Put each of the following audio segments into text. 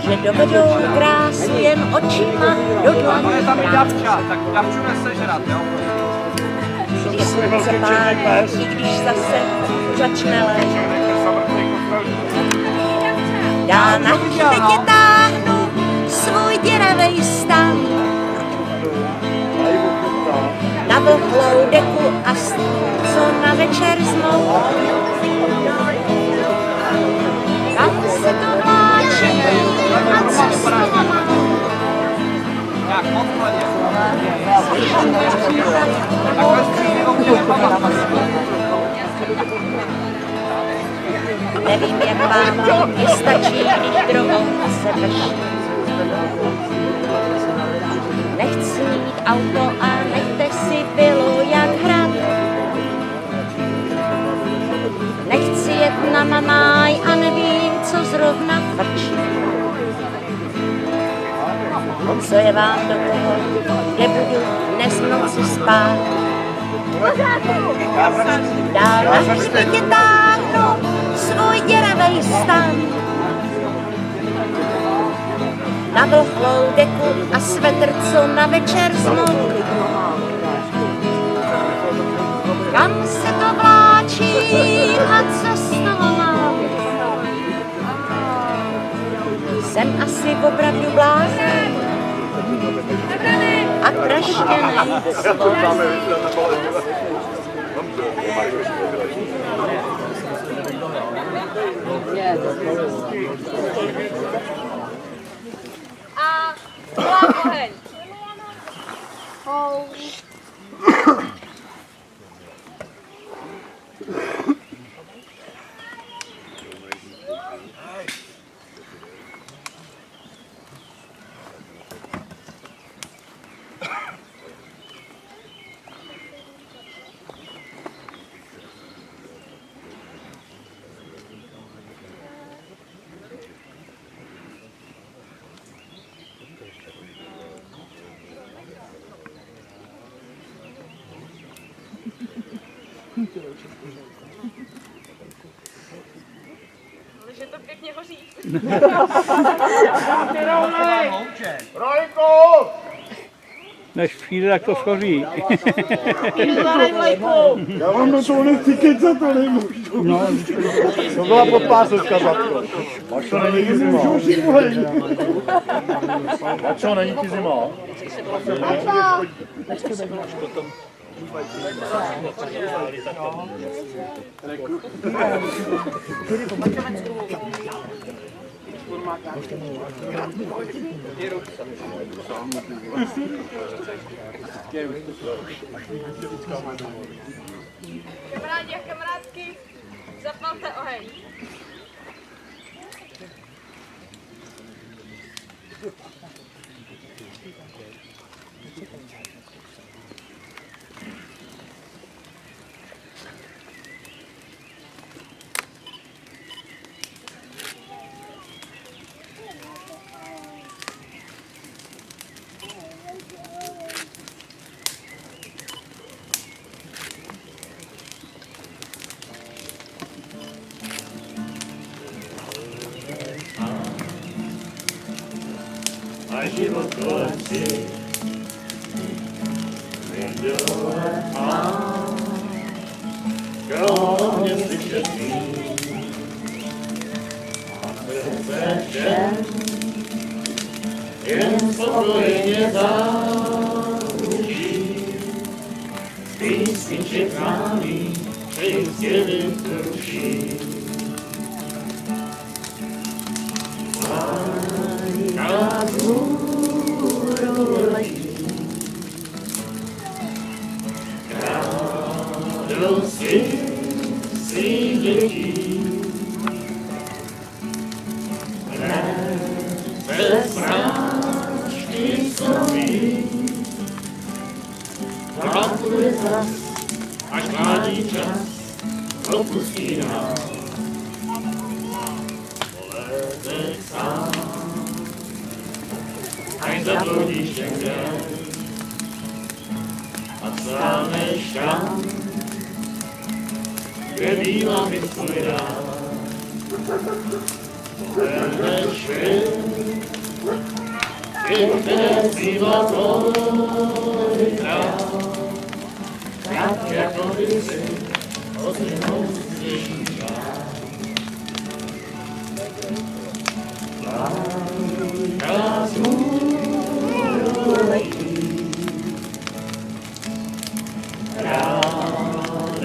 že dovedou krásu jen očima do dlaní. Je tam i Davča, tak Davču nesežrat, jo? Když slunce pálí, i když zase začne lézt. Já na chybě táhnu svůj děravej stan. Na vlhlou deku a co na večer zmou. Kam se to vláčí a co z toho mám? Nevím, jak vám je stačí, když druhou se vrší. Nechci mít auto a nechte si bylo jak hrad. Nechci jet na Mamáj a nevím, co zrovna frčí. Co je vám do toho, kde budu dnes v noci spát? Dál na hřbetě táhnu svůj děravej stan. Na vlhlou deku a svetr, co na večer zmou. Kam se to vláčí a co z toho mám? Jsem asi opravdu blázen a praštěnej slovo. A volám oheň. Že to pěkně hoří. Rojko! Než přijde, tak to schoří. Já vám do toho nechci kecat, to nemůžu. No, to byla podpásovka, Zlatko. Mačo, není ti zima. Mačo, není ti zima. Kamarádi a kamarádky, zapalte oheň. A život kolem si neděle a kromě slyšet a srdce všem jen spokojeně záručí z písniček známý přijistili duší. Radosti svých dětí bez srážky snoví pamatuje zas, až mládí čas opustí nás. Poletek sám, až zabloudíš někde a sáhneš tam, kde bývá mi tvůj rád. Pohledneš Intenzivna tvoja, tak jako kdysi ozimou zříká. Láska smůletí,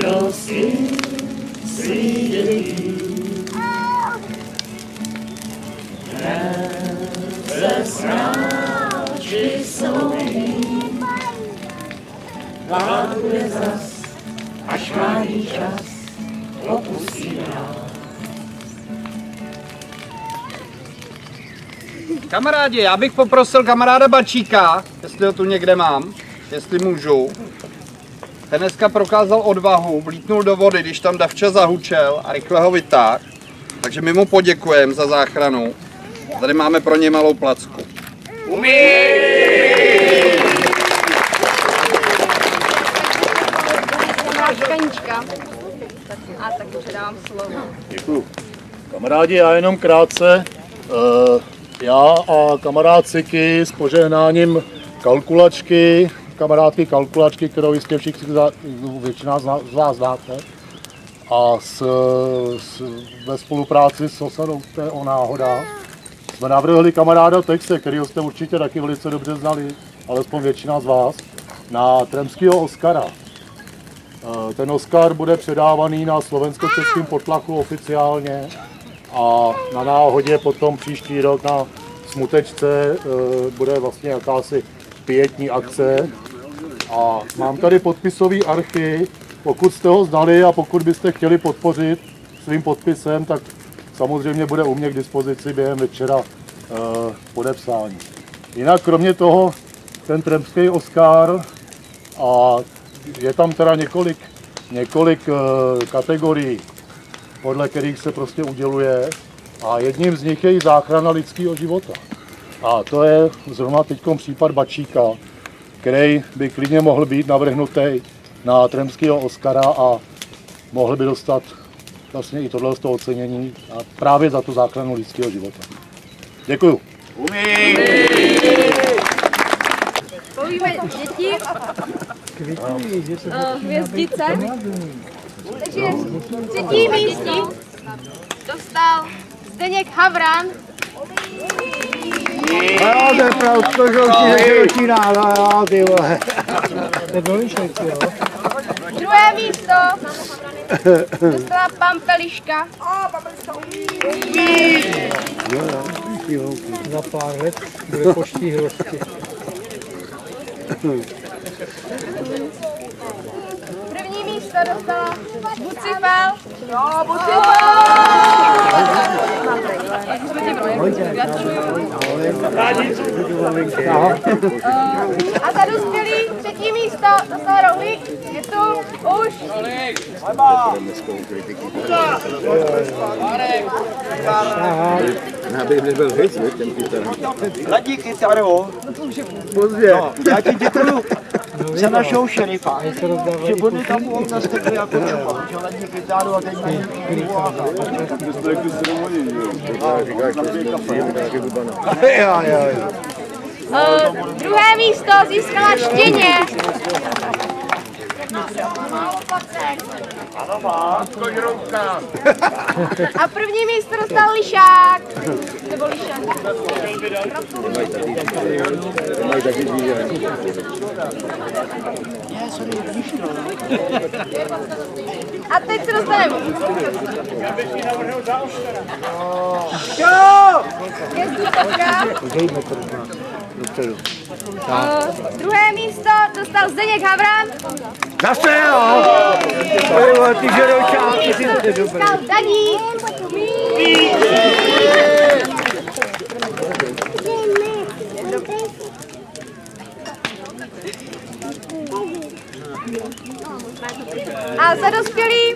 radosti svých dětí. Ze sráči souhý, plánuje zas, až má jí čas, opustí nás. Kamarádi, já bych poprosil kamaráda Bačíka, jestli ho tu někde mám, jestli můžu. Ten dneska prokázal odvahu, vlítnul do vody, když tam davča zahučel a rychle ho vytáhl. Takže my mu poděkujeme za záchranu. Tady máme pro něj malou placku. Kanička. A tak předávám slovo. Děkuju. Kamarádi, já jenom krátce. Já a kamarád Siky s požehnáním kalkulačky, kamarádky kalkulačky, kterou jistě všichni většina z vás znáte. A ve spolupráci s osadou o náhodách jsme navrhli kamaráda Texe, kterýho jste určitě taky velice dobře znali, alespoň většina z vás, na Tremského Oskara. Ten Oskar bude předávaný na slovensko-českém potlachu oficiálně a na náhodě potom příští rok na Smutečce bude vlastně jakási pietní akce. A mám tady podpisový archy, pokud jste ho znali a pokud byste chtěli podpořit svým podpisem, tak samozřejmě bude u mě k dispozici během večera podepsání. Jinak kromě toho ten Tremský Oskar a je tam teda několik kategorií, podle kterých se prostě uděluje a jedním z nich je i záchrana lidského života. A to je zrovna teďkom případ Bačíka, který by klidně mohl být navrhnutý na Tremského Oskara a mohl by dostat vlastně i tohle ocenění a právě za tu záchranu lidského života. Děkuju. Povíme děti, hvězdice. Takže třetí místo dostal Zdeněk Havran. Jo, to je pravda, to žloutí náda, ty vole. To je dolišek, jo. Druhé místo dostala Pampeliška. Za pár let bude poští hrozky. První místo dostala Bucifel. Jo, Bucifel! A za dospělý třetí místo dostal Rohlík. Je tu už. Aby nebyl víc, ten kytar. Ladík kytaru. Pozdě. No, já ti děkuju za našeho šerifa, že bude tam u okna stepy jako třeba, že ladík kytaru a teď není uváha. Druhé místo získala Štěně. A první místo dostal Lišák. Nebo Lišák. A teď se dostaneme. Druhé místo dostal Zdeněk Havran. Zase jo! Ty žeroučáky si to dobré. Dostal Daník. A za dospělý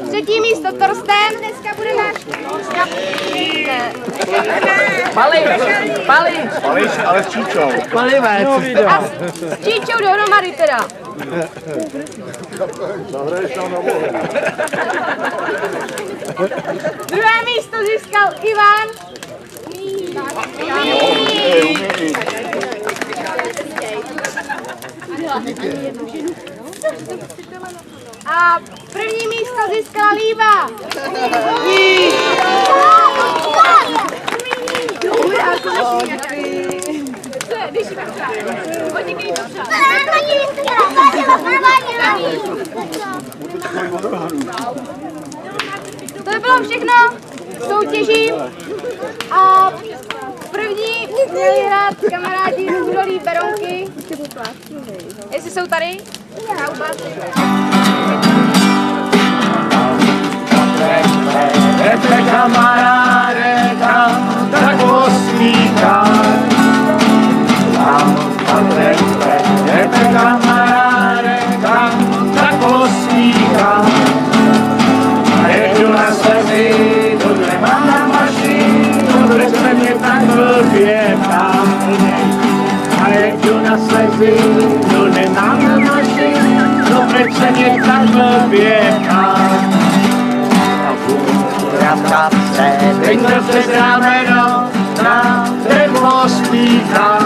třetí místo Torsten. Dneska bude náš Pališ, ale s číčou. Palivec. a s Číčou dohromady teda. Zahraješ tam na vole. Druhé místo získal Ivan. první místo získala Líva. To by bylo všechno soutěží a první měli hrát kamarádi z údolí Berounky. Jestli jsou tady? Já ubáci. Jdete kamaráde, tam tak osmíká. Jdete kamaráde, tam tak osmíká. A jedu na slzy, to nemám na mašinu, kde jsme mě tak blbě ptali. A jedu na slzy, to nemám na mašinu, kde se mě tak blbě ptali. Tenhle přes rameno na drevo spíchá.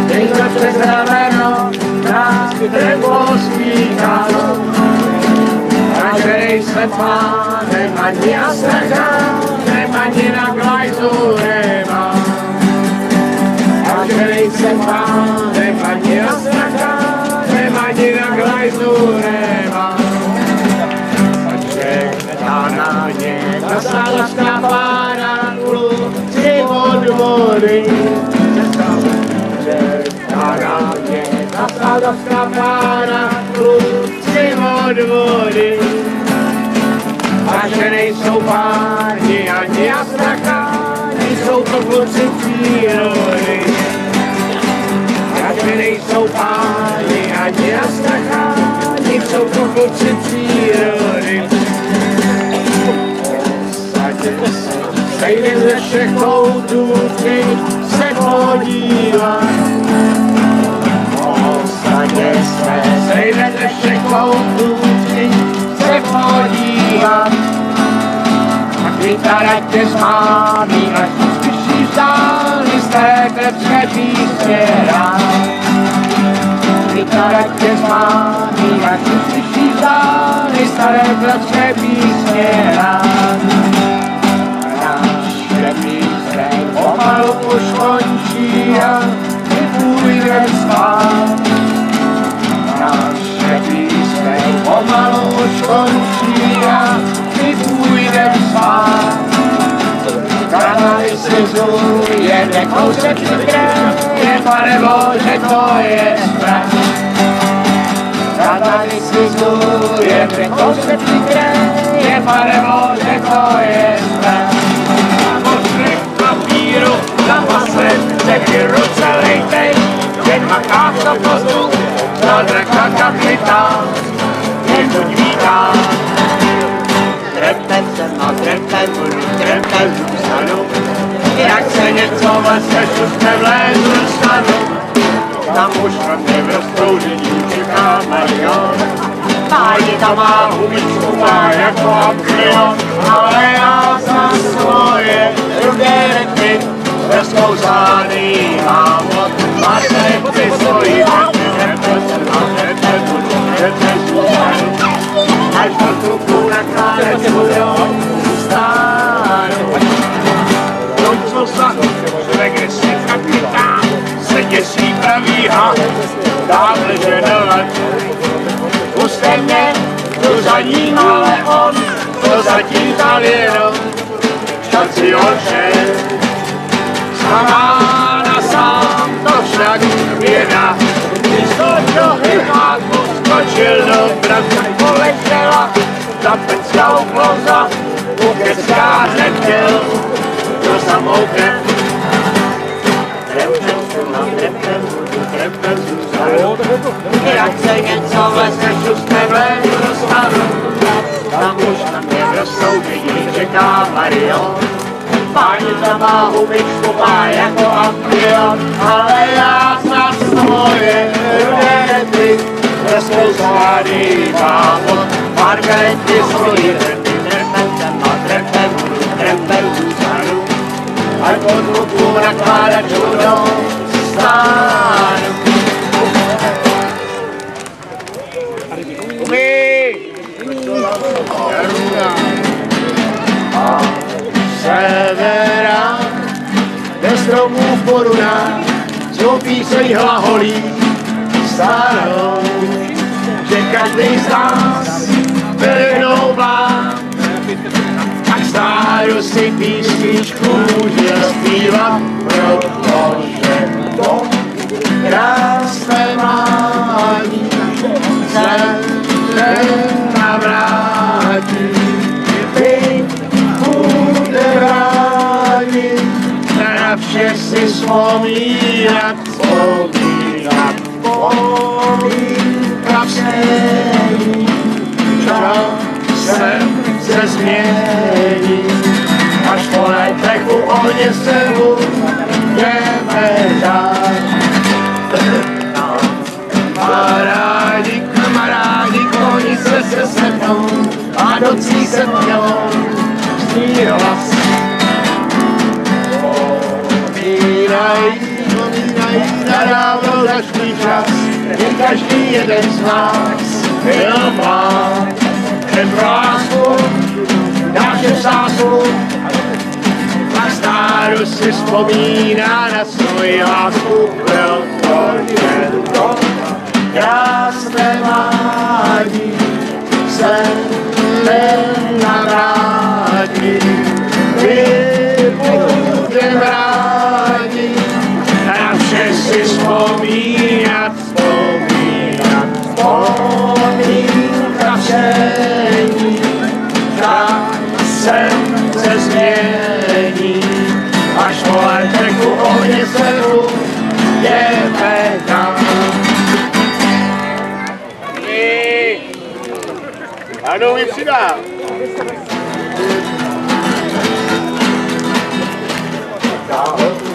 Tenhle přes rameno na drevo spíchá. Každej se pánem ani a stragánem ani na glajzu nemá. Každej se pánem ani a stragánem ani na glajzu nemá. Na mě zasala skapára, kluci od vody. Na mě zasala skapára, kluci od vody. A že nejsou párni ani astrakáni, jsou to kluci přírody. A že nejsou párni ani astrakáni, jsou to kluci přírody. Sejde ze všech koutů, ty se podívat. Ostatně jsme sejde ze všech koutů, ty se podívat. A kytara tě zmámí, až slyšíš dány z té klepské písně rád. Kytara tě zmámí, až slyšíš dány z té klepské písně rád. Pomalu už končí a my půjdem spát. Naše píseň pomalu už končí a my půjdem spát. Kanalizuje mě kousek je, Pane Bože, to je strach. Kanalizuje mě kousek je, Pane Bože, to je strach. Zapasem taky ruce lejtej, jen makáš to postup, na draka kapitán, jen buď vítán. Trepem jsem a trepem budu, trepem zůstanu, jak se něco vlastně šustne vlézu dostanu. Tam už na mě v rozproužení čeká Marion, páni tam má hubičku, má jako Aprion, ale já za svoje rudé repy, rozkousaný mám od markety svojí trepem zůstanu, až do trupu nakonec budou stánu. Končil se, regresní kapitán, se děsí pravý had, dávle ženele. Puste mě, jdu za ním, ale on, to zatím dal jenom, štaci oče. Samána sám, to však běda, když do hymáku skočil do branky, poletěla za peckou kloza, ukecká hned děl, do samoukem. Trepem zůstanu, jak se něco vezme šustne vlézu dostanu, tam už na mě v rozsoudění čeká Marion. Páni tam má hubičku, má jako Aprion, ale já za svoje rudé repy rozkousaný mám od markety svojí repy. Trepem zůstanu, ať pod ruku nakládačů stánu. stromů v korunách, svou píseň hlaholí starou, že každý z nás byl jednou blám. Tak stáru si písničku může zpívat, protože to krásné mládí se nenavrátí. Ty bude rádi na vše si vzpomínat, vzpomínat, vzpomínat snění. Časem se změní, až po letech u ohně se budeme dát. Kamarádi, kamarádi, koní se setnou a nocí se mělou zní hlas. Vzpomínají na dávno zašlý čas, kdy každý jeden z nás byl mlád. Že pro lásku, naše sásku, a stáru si vzpomíná na svoji lásku, byl to jen to krásné mládí se nenavrátí. My budeme rádi na vše si vzpomínat, vzpomínat, vzpomínat všení. Časem se změní, až po letech u ohně se budeme dát. Ano, mi přidá.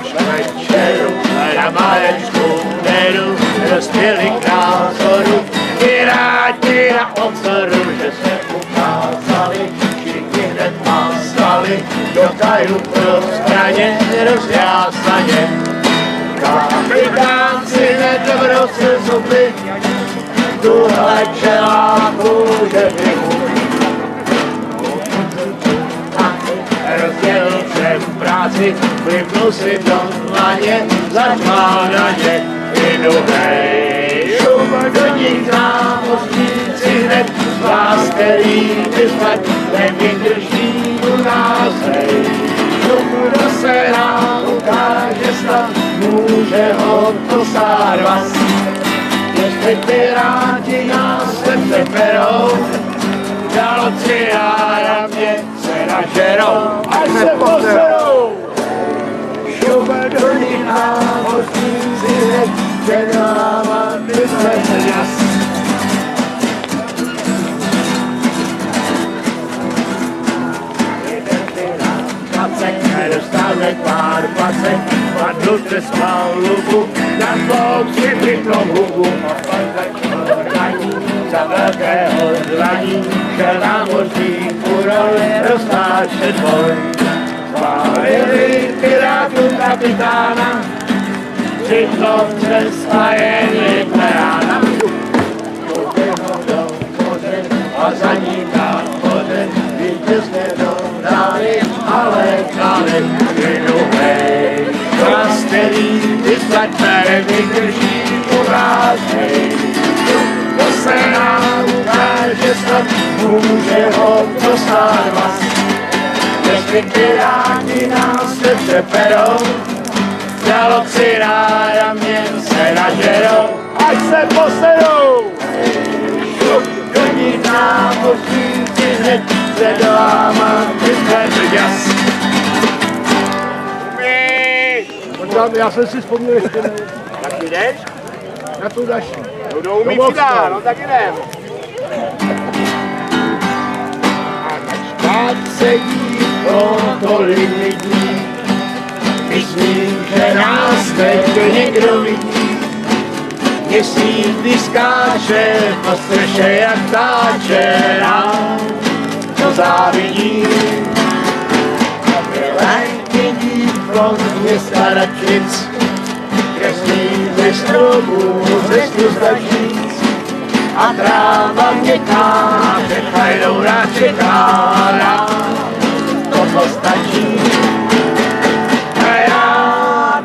Už večeru na malečku deru rozpěli k názoru Piráti na obzoru, že se ukázali, všichni hned mástali do tajlu pro zbraně rozjásaně. Kapitán si nedobroce zuby, tuhle čeláku, že vyhubí. Rozdělil všem práci, plivnul si do dlaně, zařval na ně i duhej. Šum do nich námořníci hned z vás, který vyzvat nevydrží u nás hej. Šum, kdo se nám ukáže snad, může ho posát vás. Jestli piráti nás nepřeperou, žalci a mě se nažerou, až se poserou. Šume do nich námořníci hned před náma vyzvedne jas. Jeden pirát placek nedostane pár placek, padl přes palubu, na svou přibytlou hubu. Za velkého zraní šel námořník úrol roztáčet boj. Spálili pirátům kapitána, přišlo přes a jen liberána. Koupil do moře a za ním dál moře, vítězně dohrali, ale kali vydubej. Klas, který vyslať nevydrží urážej. To se nám ukáže snad, může ho dostat vás. Jestli piráti nás nepřeperou, žalobci ráda mě se nažerou, ať se poserou. Šup, do nich námořníci hned před váma vyzvedl jas. Já jsem si vzpomněl ještě ne. Tak jdeš? Na tu naši. No jdou mi přidá, no tak jdem. A tak špát sedí tolik lidí, myslím, že nás teď někdo vidí. Měsíc, když skáče po střeše jak ptáče, nám to závidí. Milenky dívko z města Račic, kreslí ze stromů, ze stačíc. A tráva měkká, před chajdou rád čeká, to stačí. A já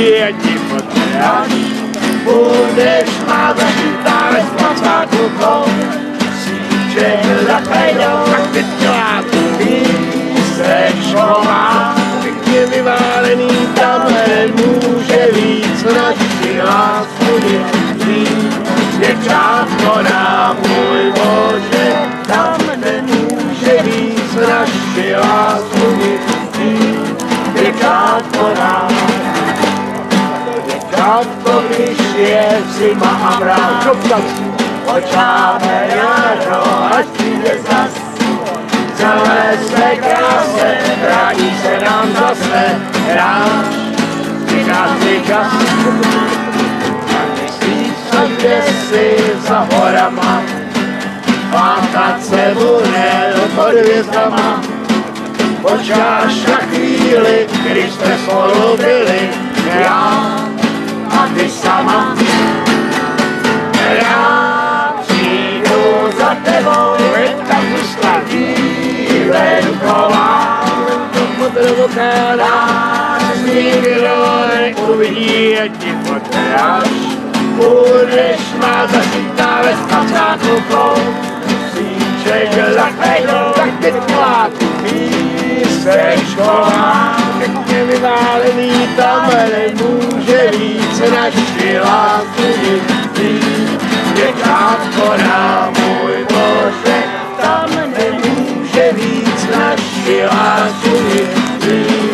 je ti potřeba, budeš mát zašitá ve spacáku kou. Síček zapejdou, tak ty tláku písečková. Pěkně vyválený kamen může víc naši lásku dělí. Děvčátko nám, můj Bože, tam nemůže víc naši lásku dělí. Děvčátko nám, děvčátko, když je zima a mráz, očáme jaro, ať přijde zas. Celé své kráse, vrátí se nám zase, hráč, přicházejí čas. A myslíš, kde si za horama, pátat se bude pod hvězdama. Počkáš na chvíli, když jsme spolu byli, já a ty sama. Já přijdu za tebou, je tam zůstala dívenková. Dáš nikdo neuvidí, ať ti potráš. Budeš má zašitá ve spacáku kou. Síček zapejdou, tak ty tláku písečková. Pěkně vyválený kamen může víc naši lásku dělí. Děvčátko nám, můj Bože, tam nemůže víc naši lásku dělí.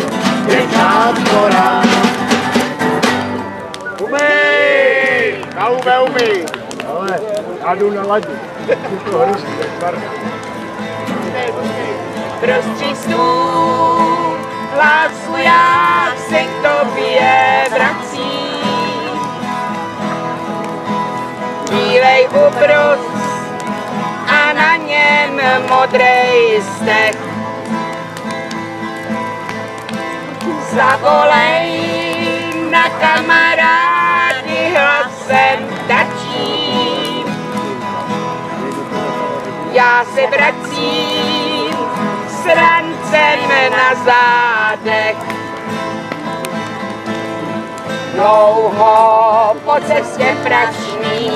Děvčátko nám. Umej! Na umej! Ale já jdu na ladě. To hrozí, to je tvarné. Prostři stůl, lásku já se k tobě vracím. Bílej ubrus a na něm modrej stech. Zavolej na kamarády hlasem tačím. Já se vracím s rancem na zádech. Dlouho po cestě prašný,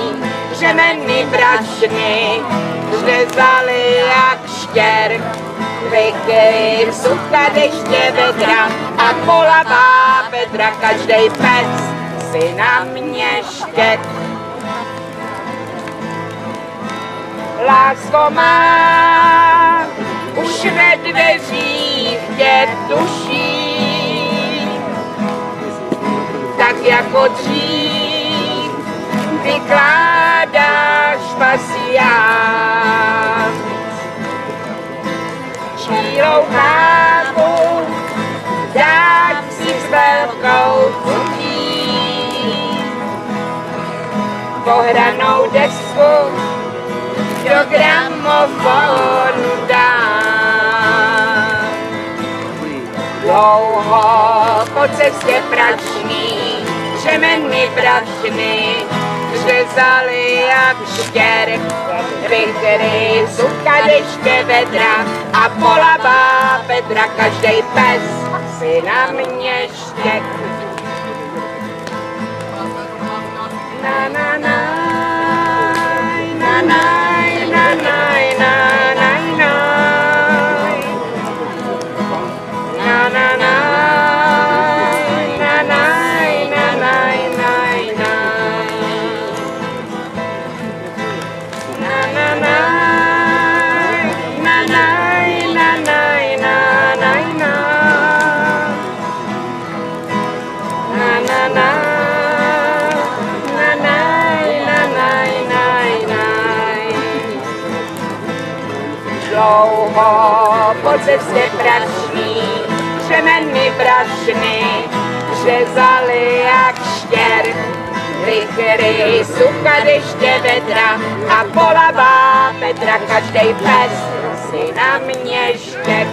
řemeny brašny, řezali jak štěrk. Vyky, sucha, deště, vedra a polavá vedra, každej pec si na mě štěk. Lásko má, už ve dveřích tě tuší, tak jako dřív vykládáš pasián. Čílou kávu dát si s velkou chutí, pohranou desku do gramofonu dám. Dlouho po cestě prašný, řemeny brašny, řezali jak štěrk. Vyhry, sucha, deště, vedra a polavá vedra, každej pes si na mě štěk. Na na na, na na na na na na na, na na na, na na na na na na. Dlouho po cestě prašný, řemeny brašny, řezali jak štěrk. Vychry, sucha, deště, vedra a polavá vedra, každej pes si na mě štěk.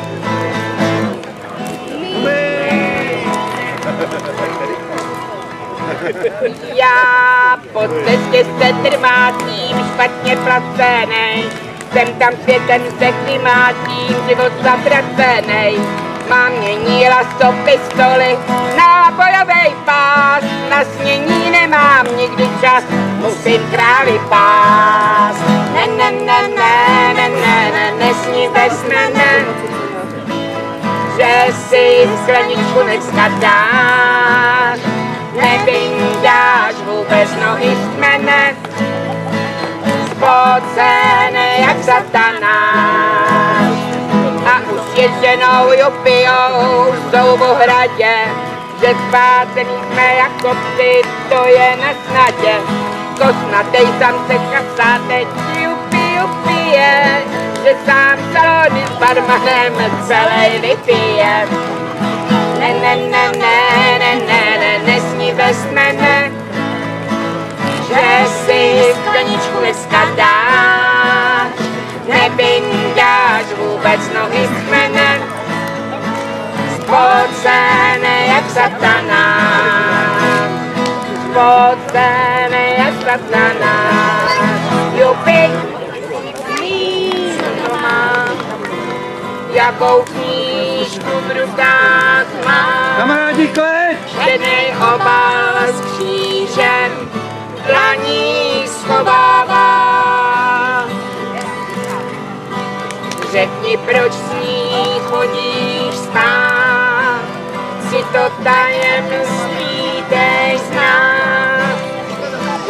Já po cestě se trmátím, špatně placenej, jsem tam světem se klimátím, život zatracenej. Máma měnila 100 pistoli na bojovej pás. Na snění nemám nikdy čas, musím krávy pás. Nesní bez mene, že si skleničku dneska dáš. Nevyndáš vůbec nohy z mene, spocený jak satanáš. A už je ženou jupijou jsou v hradě, že spátený jsme jako psy, to je na snadě. Kosnatej samce kasátej pije, že sám salony s barmanem celej vypije. Nesní bez mene, že si skleničku dneska dáš. Nevyndáš vůbec nohy z mene, spocený jak satanáš. Spocený jak satanáš. Jupi, mý doma, jakou knížku v rukách mám. Kamarádi, kleč! Černej obal s křížem v dlaní schovává. Řekni, proč s ní chodíš spát, si to tajemství dej znát.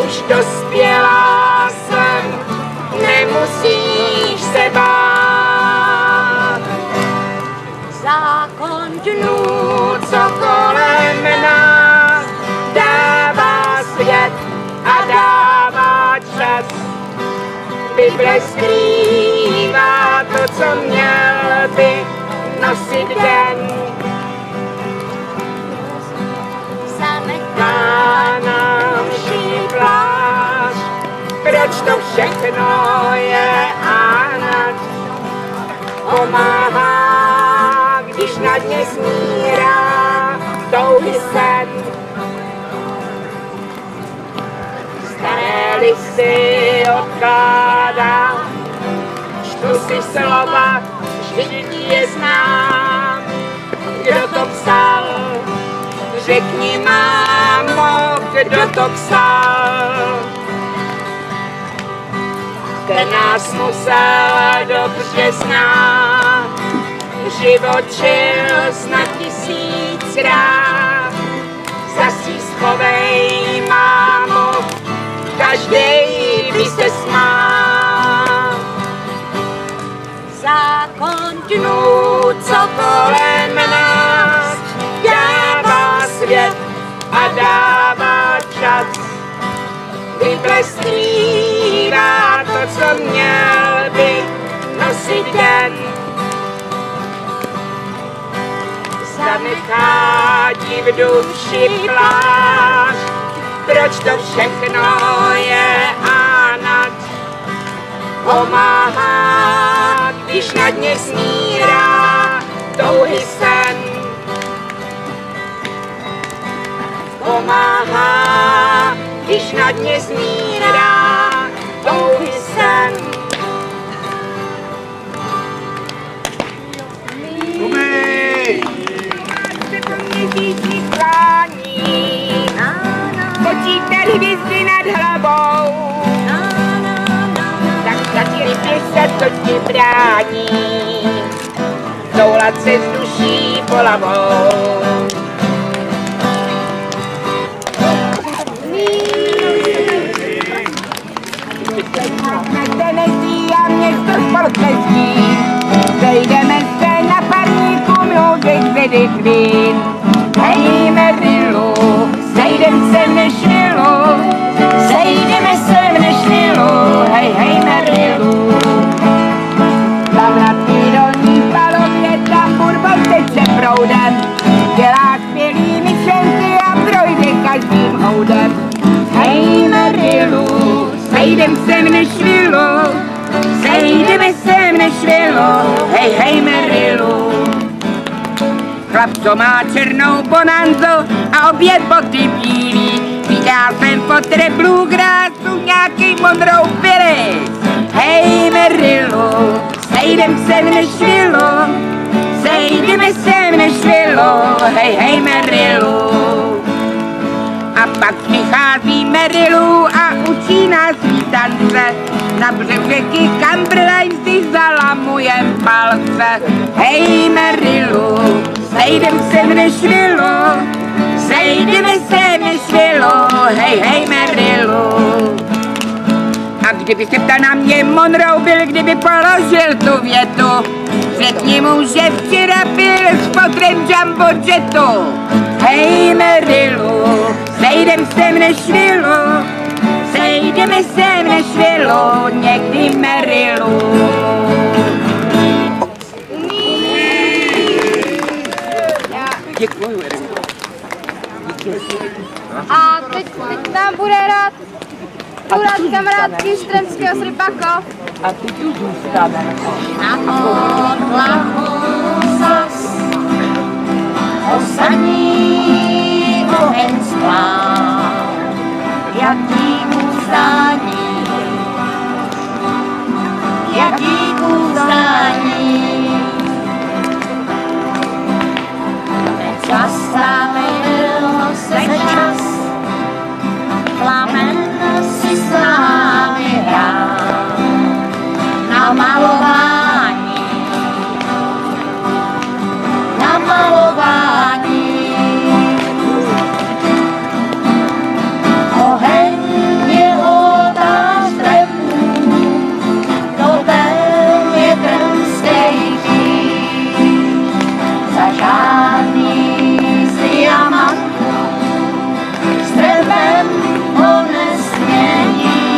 Už dospělá jsem, nemusíš se bát. Zákon dnů, co kolem nás dává svět a dává čas. Bible skrývá to, co měl by nosit den. Zametá nám šiplář, proč to všechno je anač. Pomáhá, když na dně smírá touhy sen. Staré listy odkládám, čtu si slova, vždyť je znám. Kdo to psal? Řekni, mámo, kdo to psal? Ten nás musel dobře znát, život žil snad 1000krát. Zas jí schovej, mámo, každej by se smál. Zákon dnů, co kolem nás dává svět a dává čas. Bible skrývá to, co měl by nosit den. Zanechá ti v duši pláž, proč to všechno je anač. Pomáhá, když na dně smírá touhy sen. Pomáhá, když na dně smírá touhy sen. Měsíčí klání, počítat hvězdy nad hlavou, tak začali pěšet, co ti brání, soulad se s duší polavou. Tenesí a město sportnestí, sejdeme se na parníku mluvit vedekvín. Hej Merilu, sejdem se v Nashvillu, sejdeme se v Nashvillu, hej hej Merilu. Tam na dolní palově tambur teče proudem, dělá skvělý myšlenky a projde každým houdem. Hej Merilu, sejdem se v Nashvillu, sejdeme se v Nashvillu, hej hej Merilu. Chlap, co má černou bonanzu a obě boty bílý, viděl jsem po bluegrassu nějaký modrou Billy. Hej Merilu, sejdem se v Nashvillu, Sejdeme se v Nashvillu, hej, hej, Marilu. A pak přichází Marilu a učí nás tance. Na břeh řeky Cumberland si zalamujem palce. Hej, Marilu, sejdem se v Nashvillu, sejdeme se v Nashvillu, hej, hej, Marilu. A kdyby se ptal na mě Monroe byl, kdyby položil tu větu, řekni mu, že včera byl s fotrem Jumbo Jetu. Hej, Marilu, sejdem se v Nashvillu, sejdeme se v Nashvillu, někdy, Marilu. Děkuju, Eriko. A teď nám bude hrát kamarádky z Tremského Srpakov. A ty tu zůstaneš. Na odlahu zas osadní oheň splál, jaký uzdání, jaký uzdání. Zastavil se čas, plamen si s námi hrál na malování, na malování. Oheň je oltářem, totem je trnský kříž, za žádný z diamantů s dřevem ho nesmění.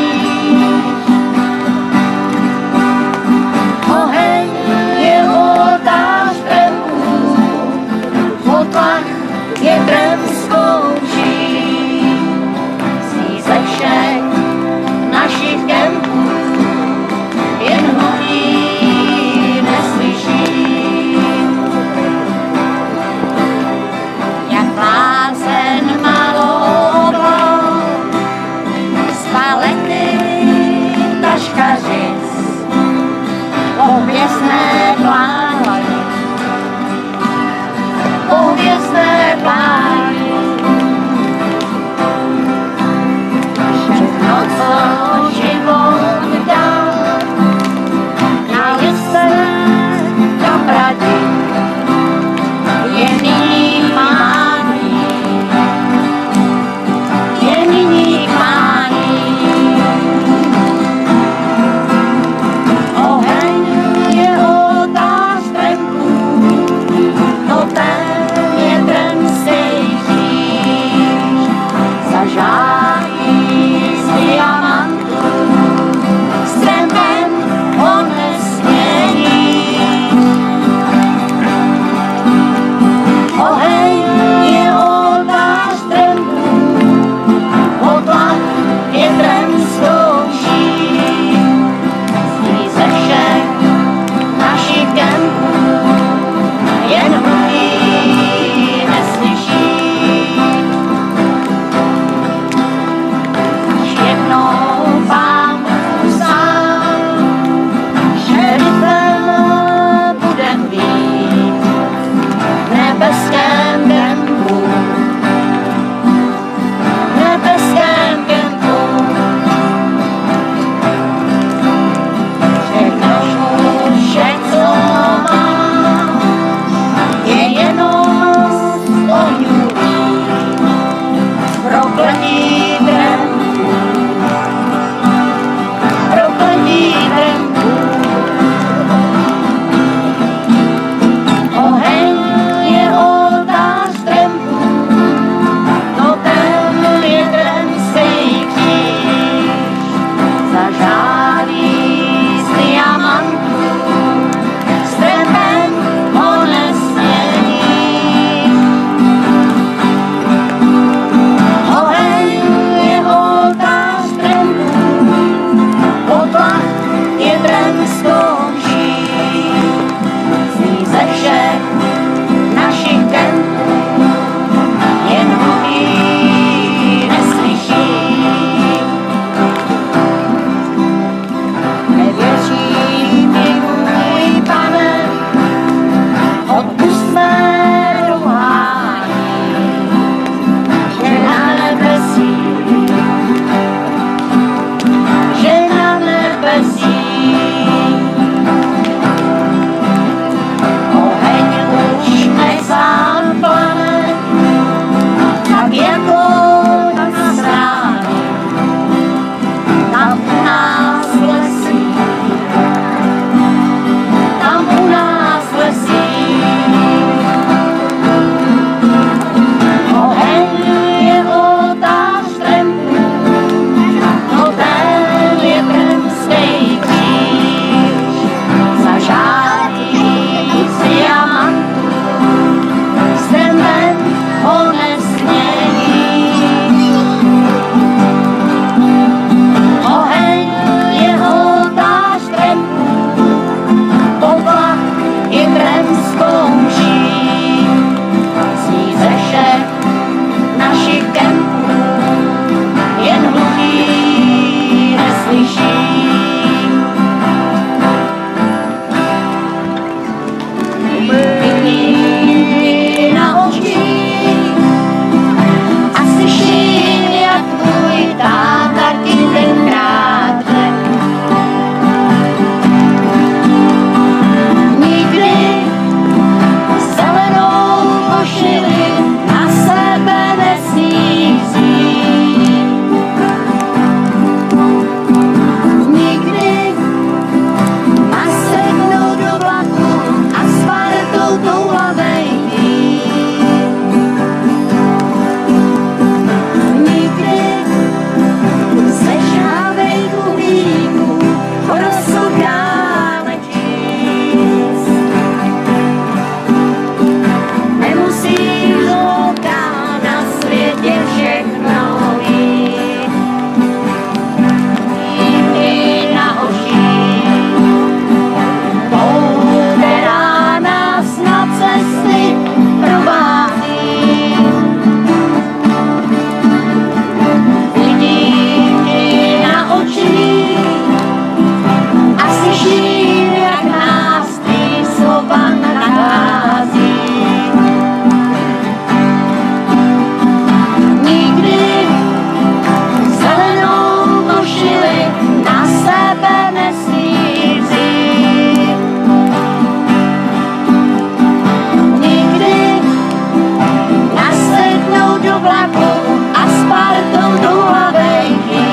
Spartou do Labenky.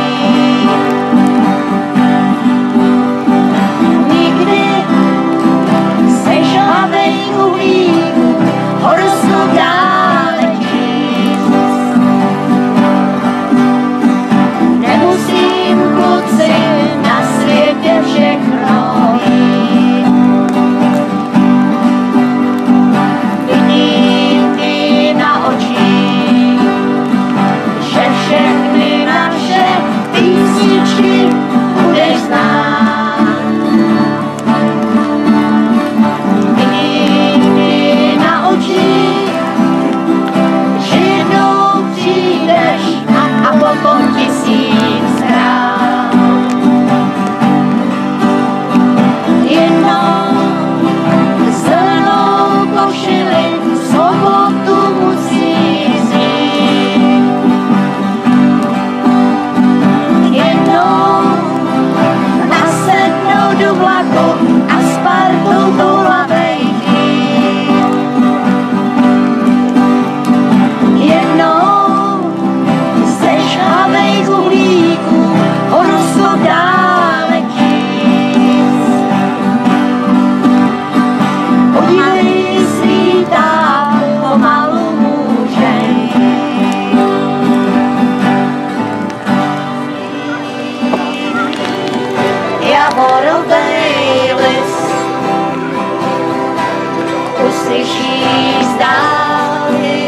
Nikdy seš hlavej uhlíku, horstu dále číst. Nemusím kluci na světě všechno mít. Vidím ti na očích, že všechny naše písničky budeš znát. Vidím ti na očích, že jednou přijdeš a potom 1000krát. Jednou zelenou košili sobotu musí vzít. Jednou nasednou do vlaku a Spartou do Labenky. Jednou seš hlavej uhlíku, horstu dále číst. Podívej, svítá, pomalu může jít. Javorovej list uslyšíš z dálky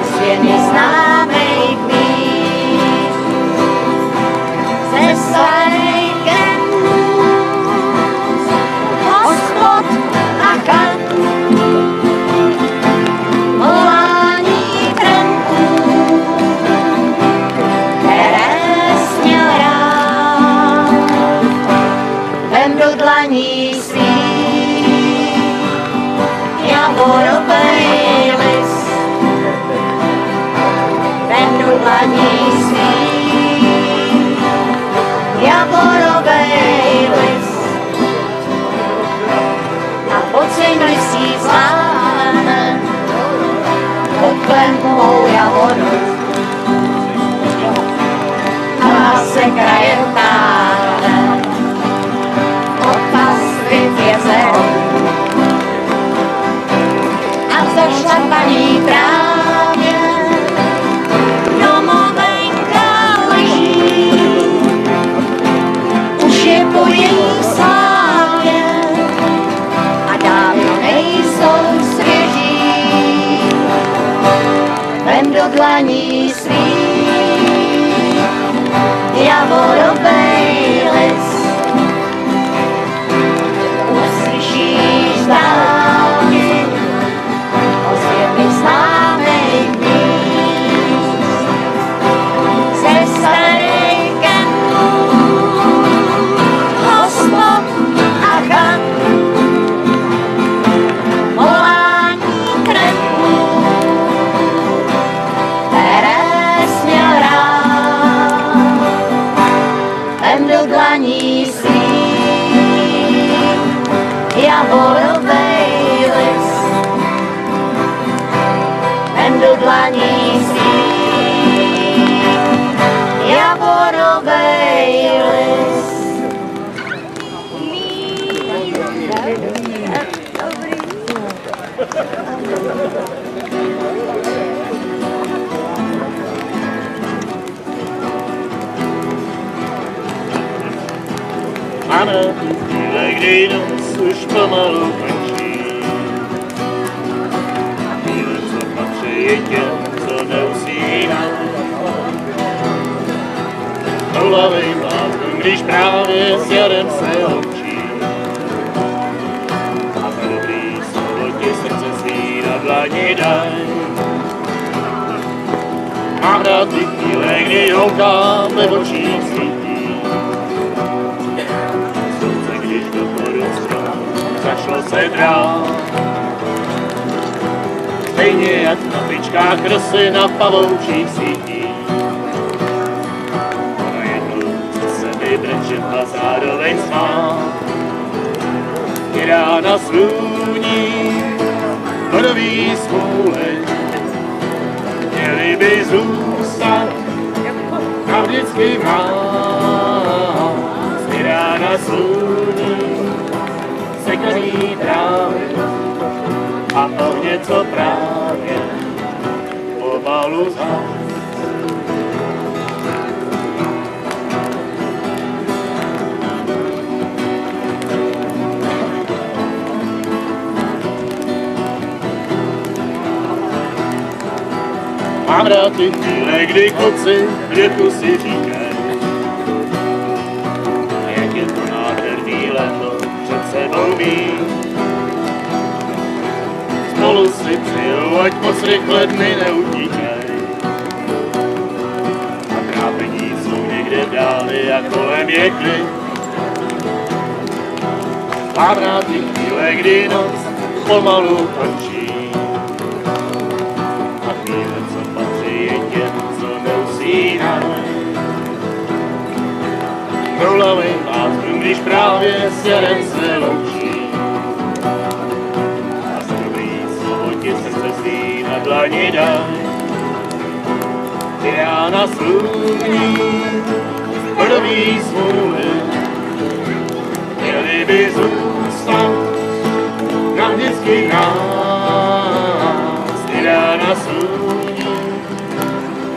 ozvěny známých míst. Ze starých kentů, hospod a chat, volání trenků, které směl rád. Vem do dlaní svých javorovej list. Vem do dlaní svých javorovej list. A pocení listí zláne pod klenbou javoru. A se krajem táhne od pastvy v jezeru. A v zašlapaný trávě domovenka leží. Už je po její slávě a dávno nejsou svěží. Vem do dlaní svých javorovej list. Uslyšíš z dálky ozvěny známých míst. Ze starých kentů, hospod a chat, volání trenků, které směl rád. Vem do dlaní svých javorovej list. Vem do dlaní svých javorovej list. Ano, chvíle, kdy noc už pomalu končí. Chvíle, co patří těm, co neusíná. Hlavej mládku, když právě s jarem se loučí. A za dobrý slovo ti srdce svý na dlani daj. Mám rád ty chvíle, kdy houkám ve očích svítí. Slunce, když do poru strom zašlo se drát. Stejně jak na tyčkách rosy na pavoučích sítí. Ona jednou se mi brečet a zároveň smát. Je rána svůní, hodový smůle, měli by zůst zůstat, navždycky v nás. I rána sluní, sekaný trávy a ohně, co právě pomalu zhasne. Mám rád ty chvíle, kdy kluci v děku si říkají, jak je to nádherný léto před sebou mít. Spolu si přijel, ať moc rychle dny neutíkají. A trápení jsou někde v dáli a kolem je klid. Mám rád ty chvíle, kdy noc pomalu končí. Prolavej pásku, když právě s jarem se loučí. A strblý slovo ti srdce svý na dlani daj. Rána sluní, plný smůly, měli by zůstat navždycky v nás. Rána sluní,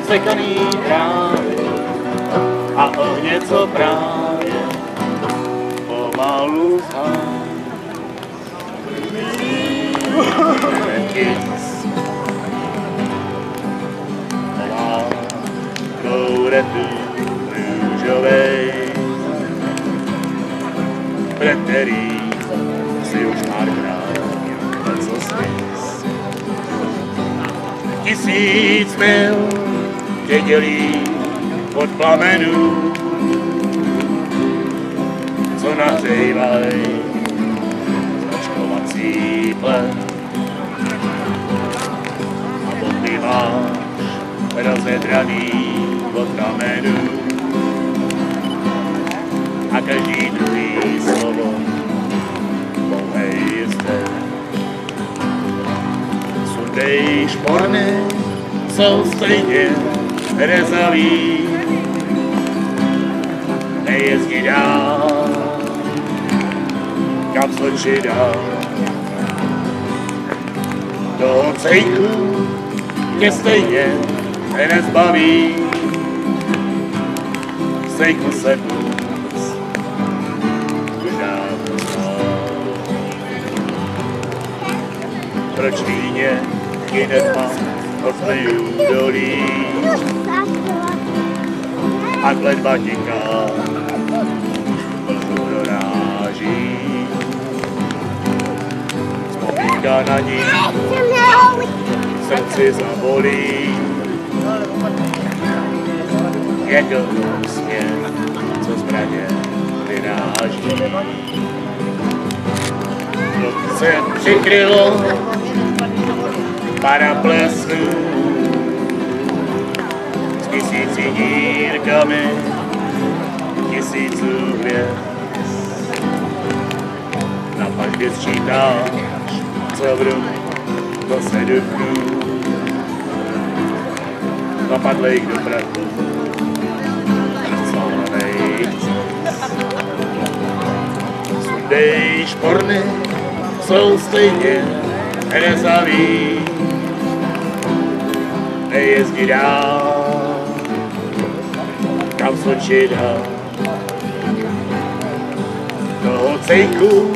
sekaný trávy a ohně, co právě pomalu zhasne. Kouretu růžovej, pre který si už párkrát něco smys. 1000 mil tě dělí od plamenů, co nahřejvaj značkovací plen. A boty máš rozedraný od kamenů a každý druhý slovo pouhej jisté. Sundej šporny, jsou stejně rezaví, nejezdí dál, kam skočí dál. Toho cejku tě stejně nezbaví, cejku se vůz už dávno znal. Proč víně ti netma odpleju dolí a kletba tiká, vlku doráží. Vzpomínka na ní v srdci zabolí, jako úsměv, co zbraně vyráží. Slunce přikrylo paraplesů s 1000 dírkami, 1000 hvězd. Na pažbě sčítáš, co v ruku to se duchů, zapadlejch do prachu, rozslávanej sundej šporny, jsou stejně rezaví, nejezdí dál, kam skočí dál. Toho cejku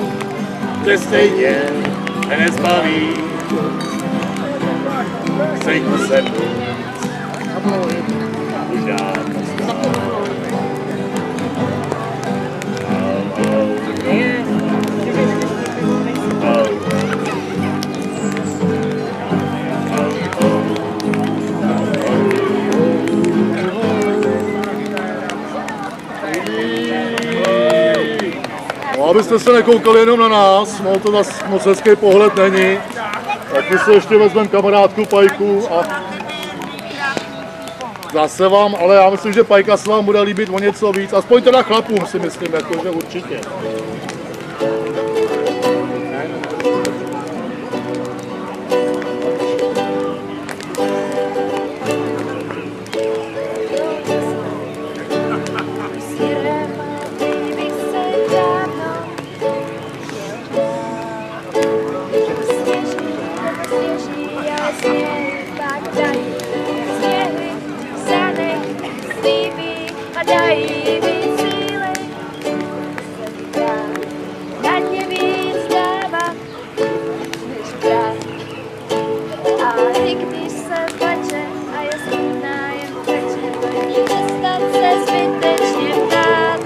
te stejně nezbaví, cejku se už dávno znal. Abyste se nekoukali jenom na nás, no to zase moc hezký pohled není, tak my si ještě vezmeme kamarádku Pajku a zase vám, ale já myslím, že Pajka se vám bude líbit o něco víc, aspoň teda chlapům si myslím, jakože určitě. líbí a dají víc síly. Na ně víc dává, než brát. A i když se plače a je smutná jen teče, přestat se zbytečně ptát,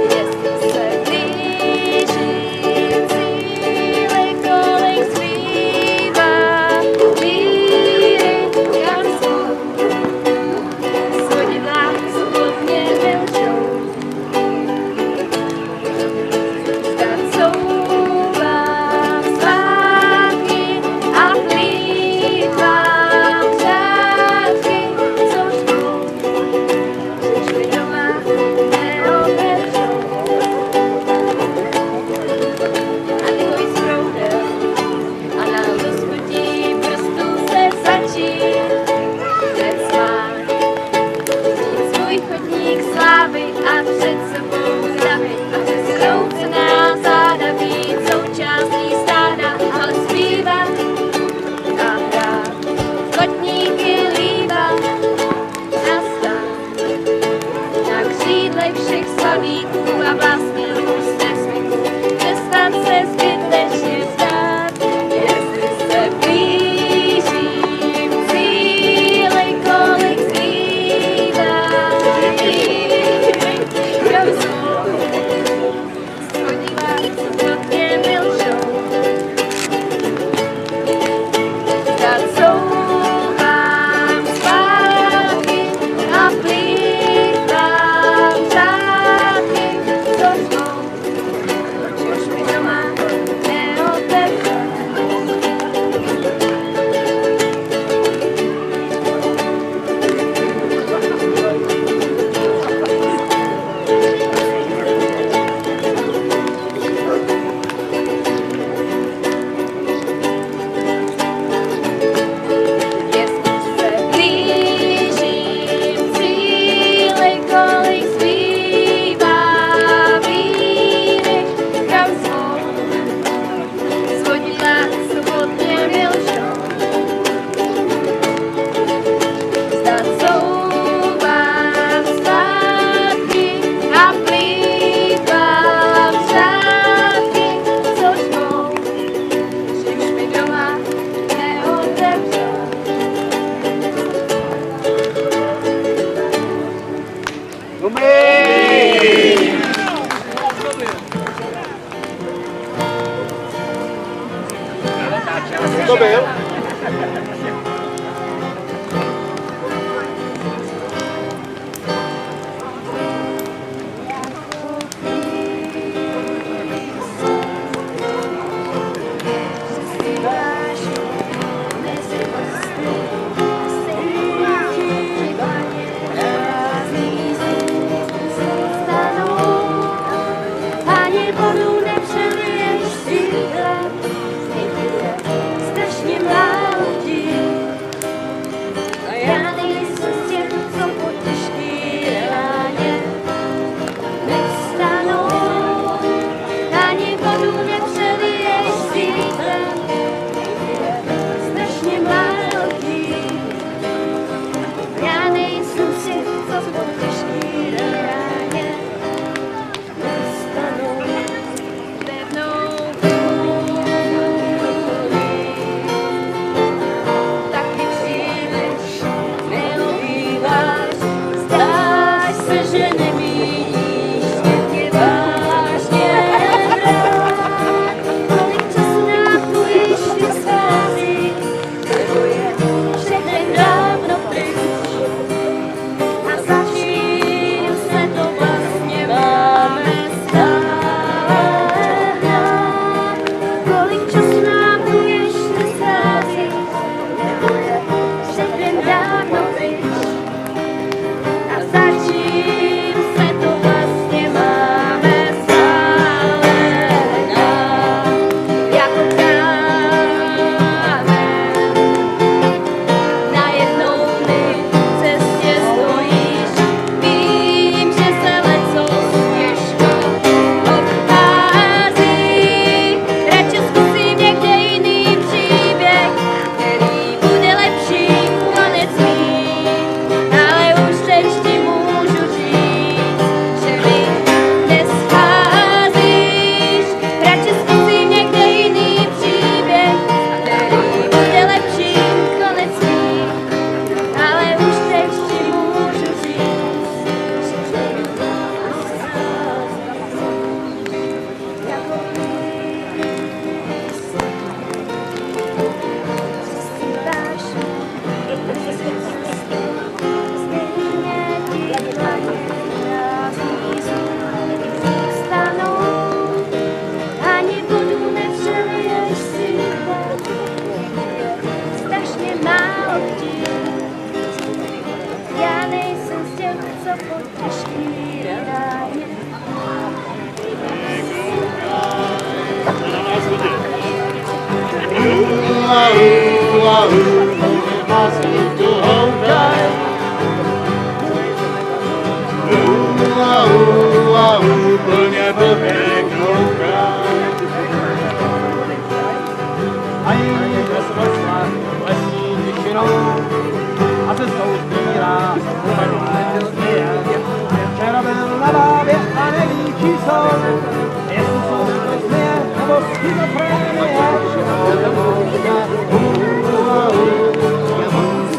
jestli se blíží cíli, kolik zbývá víry, kam jsou svodidla, svobodně milčou. Zdát souvám svátky a plýtvám řádky, co žnou, když mi doma neotevřou. A ty hojí s proudem a na lusknutí prstů se začít smát. Jít svůj chodník slávy a před sebou zdravit a přesunoucená záda být součástí stáda, ale zpívat a hrát. Kotníky líbat a stát na křídlech všech slavíků a vlastně pusté smyku. Přestat se zbytečně vzdát, jestli se blížím cíli, kolik zbývá víry, kam jsou schodila, svobodně milčou. Zdát souvám zpátky a plýtvám řádky, co žnou, už mi doma neotevřou. Jestli se blížím cíli, kolik zbývá víry, kam svou svodidla svobodně milčou. Zdát souvám zpátky a plýtvám řádky, co žnou, když mi doma neotevřou. To byl? Ani vodu nepřeliješ sílem, strašně málo dí. A já nejsem z těch, co po těžký ráně nevstanou. Ani vodu nepřeliješ sílem, strašně málo dí. Já nejsem z těch, co po těžký ráně nevstanou. Pevnou taky příliš neobýváš, zdáš se, že nemíníš mě vážně rád. Kolik času nám tu ještě schází, nebo je všechny dávno pryč. A za čím se to vlastně máme stát? Kolik času nám tu ještě schází, nebo je všechny dávno pryč. A za čím co potěší ráně. Plně blbě kouká. A jí vesločná lesní tišinou a cestou zbírá včera byl na bábě a neví, čí jsou, jestli jsou směje nebo schizofrenie.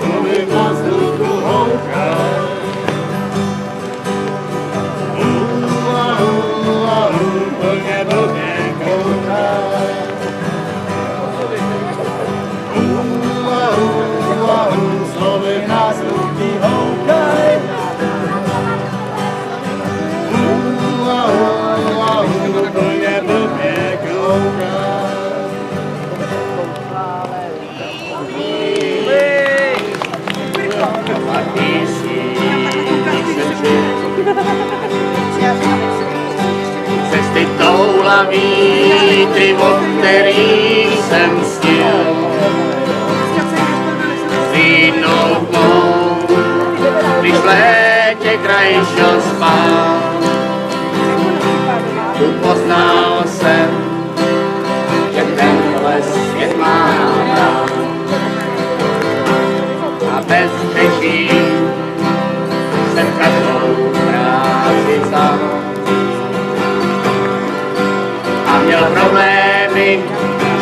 Slovy na vzduchu houká. Plně blbě kouká. Slovy na vzduchu houkaj. Plně blbě kouká. Cesty toulaví, ty, o kterých jsem snil. Zlídnout mou, když v létě kraj šel spát. Tu poznal jsem, že tenhle svět mám rád. A bez řečí jsem každou práci vzal. A měl problémy,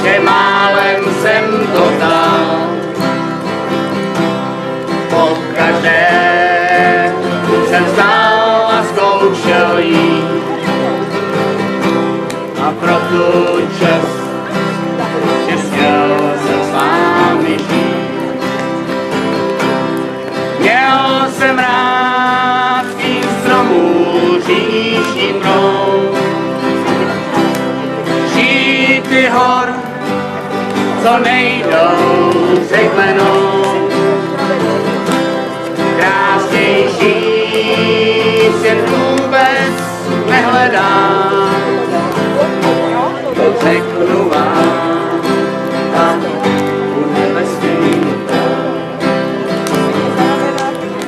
že málem jsem to dal. Pokaždé jsem vzdal a zkoušel jít. A pro tu čest, že směl jsem s vámi žít. Měl jsem rád svých stromů říční mnou. Šíty hor, co nejdou překlenou. Krásnější svět vůbec nehledám. To řeknu vám, tam u nebe stejte.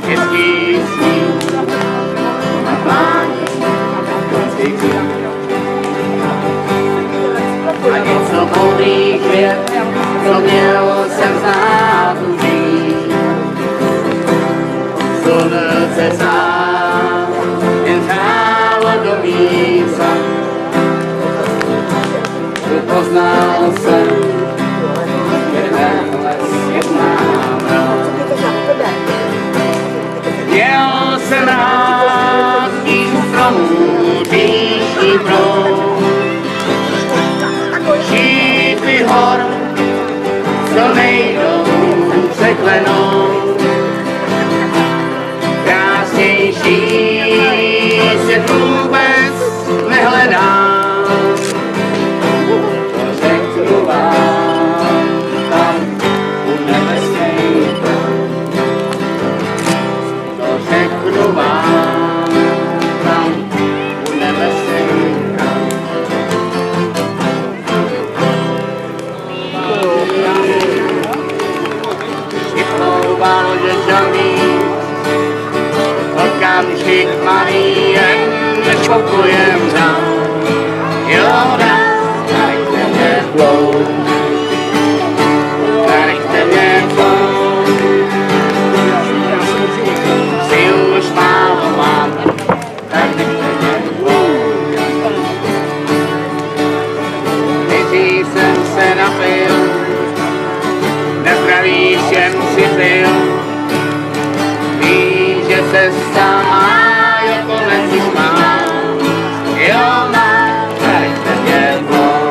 Hezký sníh na pláni cyklu. A něco modrých květ, co měl jsem znát užít. Slunce sám jen hrálo do mísa. Poznal jsem, že tenhle svět mám rád. Měl jsem rád svých stromů říční proud. Šíty hor, co nejdou překlenou. Krásnější svět vůbec nehledám. Okamžik malý jen než pokojem dám. Jo, dajte mě dlouho, dajte mě dlouho. Si už málo mám, tak nechte mě dlouho. Nejdřív jsem se napil, nezdraví všem si pil. Se sama jako nesmíš mám, jo má, dajte mě dlouho.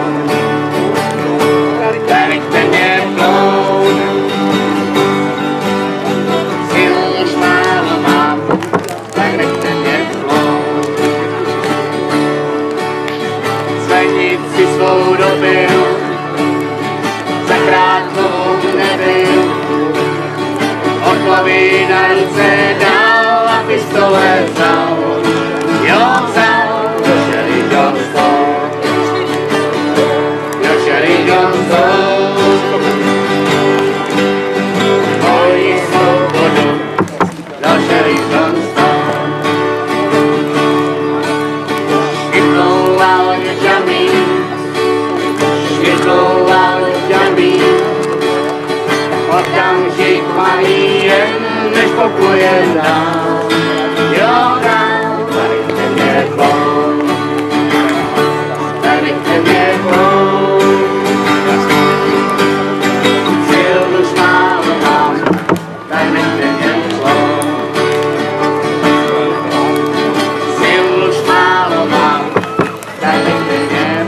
vzal, jo vzal do Sherry Johnston. Do Sherry Johnston. Moji svobodu do Sherry Johnston. Švitloval děťami, švitloval děťami. Okamžik malý jen nespokojená. Jo, dám, tady chce mě klon. Tady chce mě klon. Sil už málo mám, tady nechce mě klon. Sil už málo mám, tady nechce mě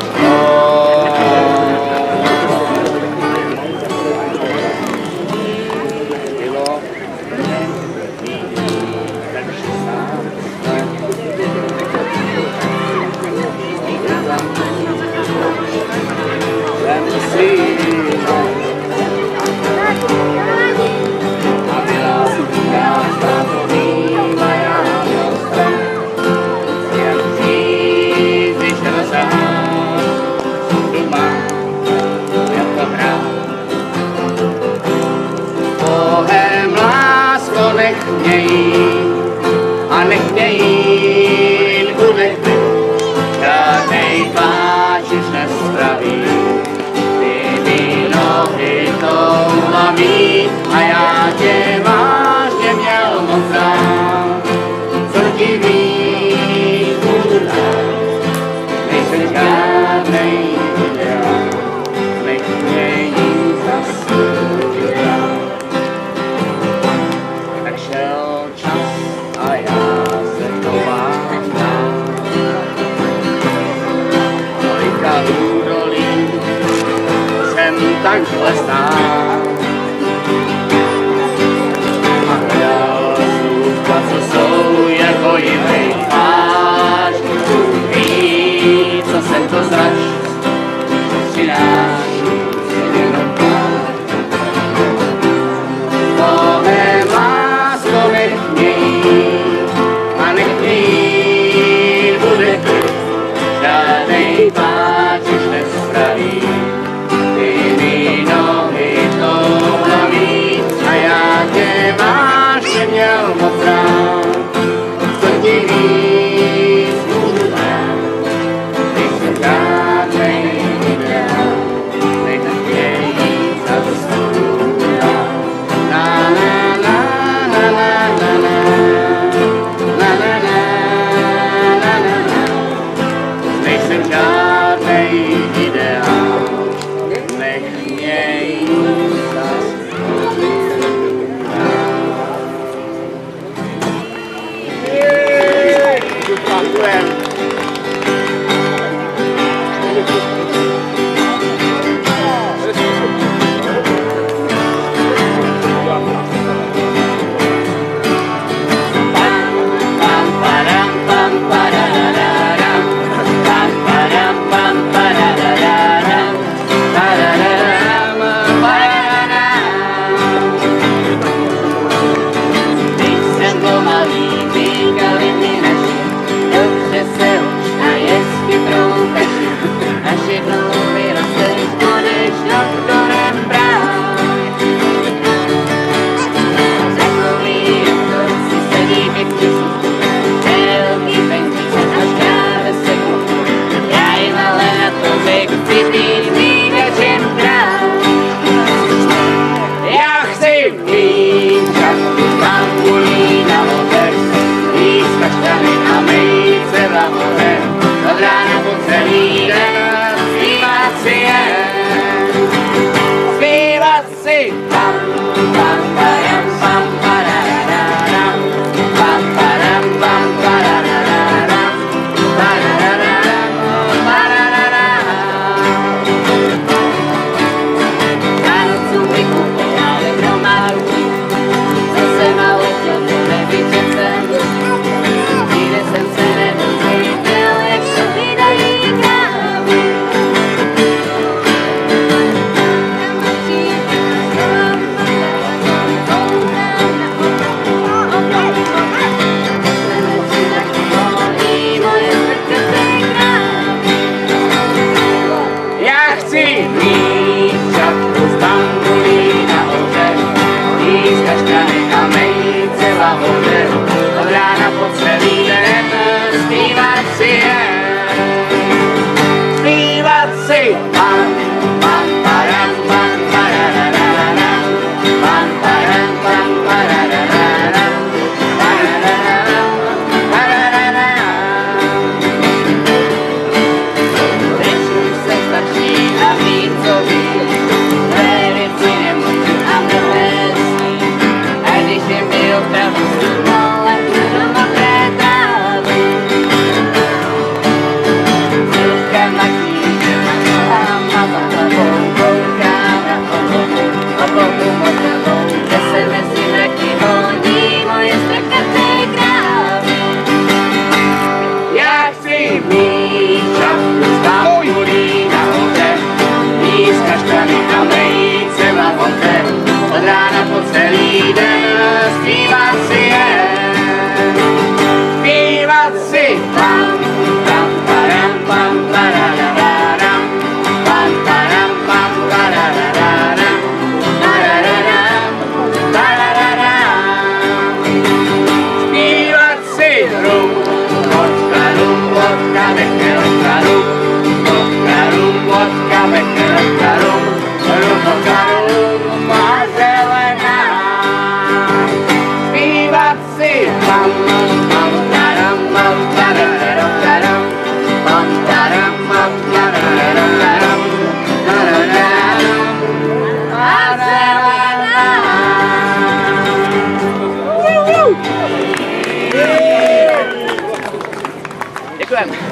Bohem lásko nech mě jít a nech mě jít bude klid. Žádnej pláč už nespraví, ty mi nohy toulavý a já tě vážně měl moc rád. Co ti víc budu dát, nejsem žádnej ideál, nech mě jít zas udělat. Tak šel čas a já se chovám dál. Kolika údolí jsem takhle stál. A hledal slůvka, co jsou jako jiný tvář. Ví, co jsem to zač, přináší jenom pláč. Bohem lásko nech mě jít a nech mě jít bude klid. Žádnej pláč už nespraví, ty mi nohy toulavý a já tě vážně měl moc rád. Co ti víc můžu dát, nejsem žádnej ideál, nech mě jít za to svůj dál. Na na na na na na na na na na na na. Nejsem žádnej ideál, nech mě jít za svůj dál. Děkujem. Děkujeme.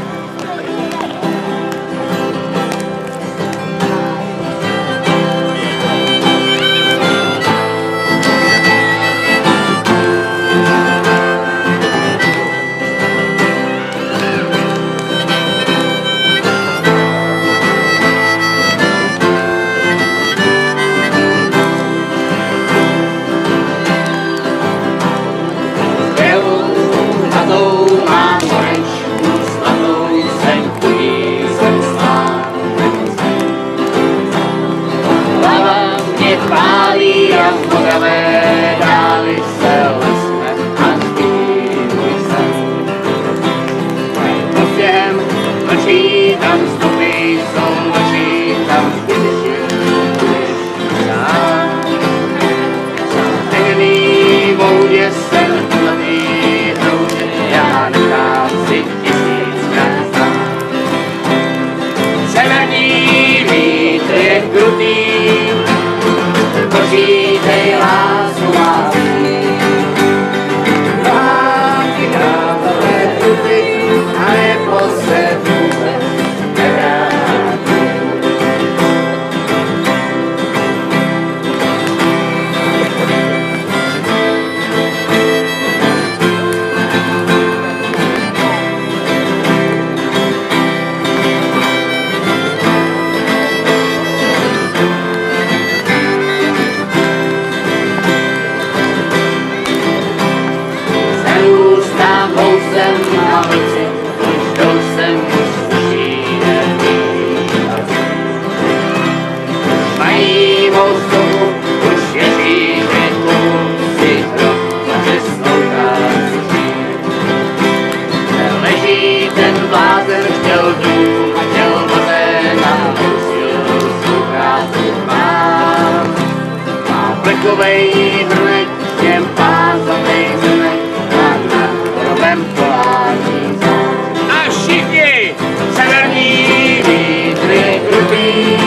A všichni severní vítry krutý,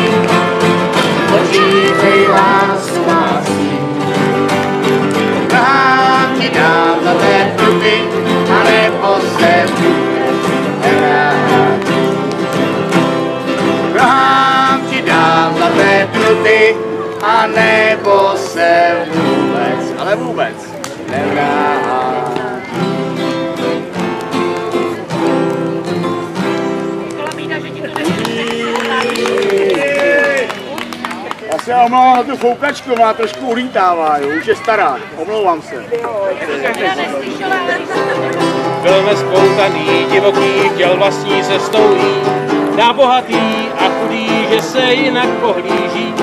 počítej lásu lásky. Vrám ti dám za té pruty, a nebo se vrám ti dám za té pruty, a nebo se vůbec, ale vůbec nevrátí. Já se omlouvám na tu foukačku, má trošku ulítává, jo, už je stará, omlouvám se. Byl nespoutaný, divoký, chtěl vlastní cestou jít. Na bohatý a chudý, že se jinak pohlíží.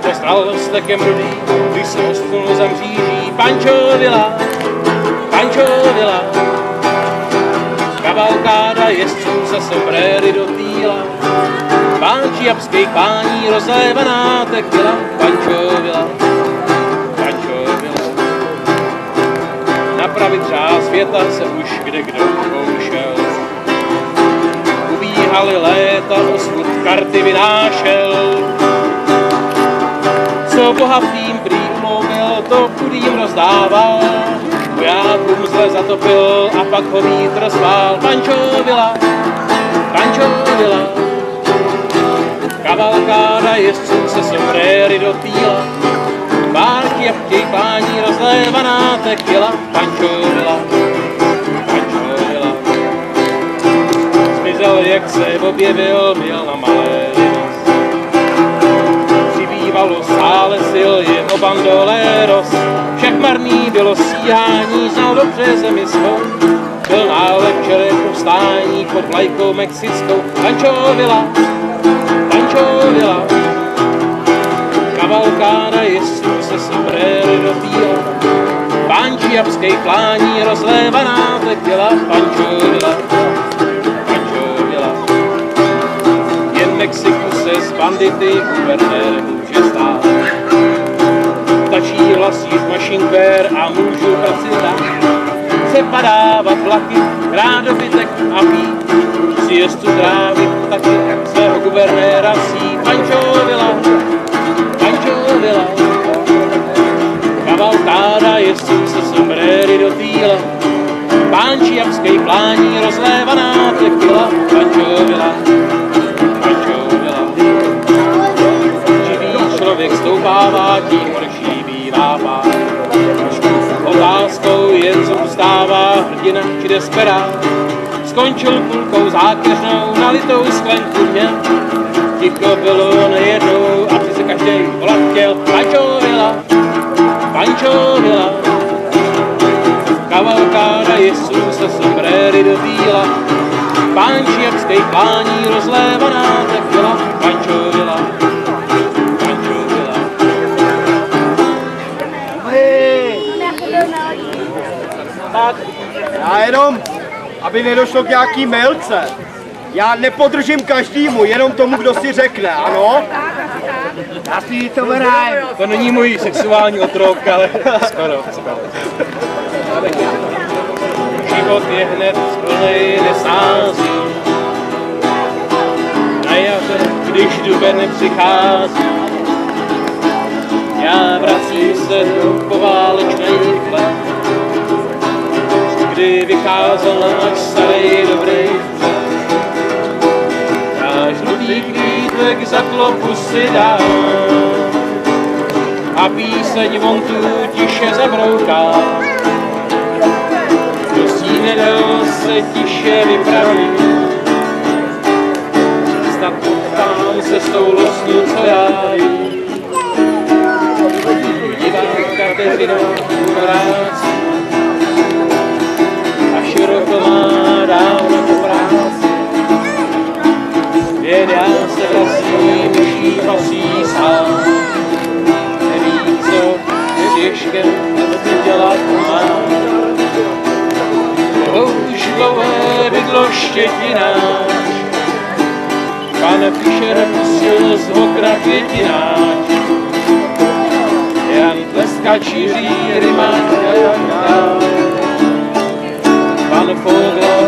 Přestal stekem rudý, když se ostknul za mříží. Pančo Vila, kavalkáda jezdců se sombréry do týla. Pánčí jabských pání rozlévaná tequila. Pančo Vila. Napravit řád světa se už kdekdo zkoušel. Ubíhaly léta, osud karty vynášel. Co bohatým prý umluvil, to chudým rozdával. Vojákům zle zatopil a pak ho vítr svál. Pančo Vila, kavalkáda jezdců se sombréry do týla. Párky jabky pání rozlévaná tequila. Pančo Vila. Zmizel, jak se objevil, měl na malé linos. Přibývalo stále sil, jen o bandoléros. Však marný bylo stíhání, znal dobře zemi svou. Byl nálet včere povstání pod vlajkou mexickou. Pančo Vila. Kavalkáda jezdců se sombréry do týla. Pánčí jabskej plání rozlévaná tequila. Pančo Vila. Jen Mexiku se z bandity guvernér může stát. Stačí vlastnit mašinkér a můžu praci dát. Se padávat vlaky, krát dobytek a pít. Sjezdu trávit taky svého guvernéra sí. Pančo Vila. Kavalkáda jezdců se sombréry do týla. Pánčí jabské Nebeský plání rozlévaná tequila, Pancho Villa, Pancho Villa. Živý člověk stoupává, tím horší bývá pár. Otázkou jen zůstává hrdina či desperát. Skončil kulkou zákeřnou, nalitou sklenku měl. Ticho bylo nejednou a si se každej volat chtěl. Pancho Villa, Pancho Villa. Kavalkáda jezdců se sombréry do bíla. Pánči jak stej klání rozlévaná tequila. Pancho Villa, Pancho Villa. Tak, já jenom, aby nedošlo k nějaký mylce. Já nepodržím každému, jenom tomu, kdo si řekne, ano? Já si to vraj. To není můj sexuální otrok, ale skoro. Život je hned plnej nesází. Na jaře, když duben přichází, já vracím se do poválečných let, kdy vycházel náš starý dobrý vřet. Já žlutý kvítek za klopu si dám a píseň von tu tiše zabrouká. Do stínedel se tiše vypraví, snad potkám se s tou losní, co já jí. Divák Kateřinou vrátí a široko má dávno po práci. Jen já se vracím, myší pasí sám. Neví, co těžké dělat mám. Už dlouhé bydlo Štětinář, pan Fischer pustil z okna květinář. Jan Tleska čiří rymáka, pan Fogler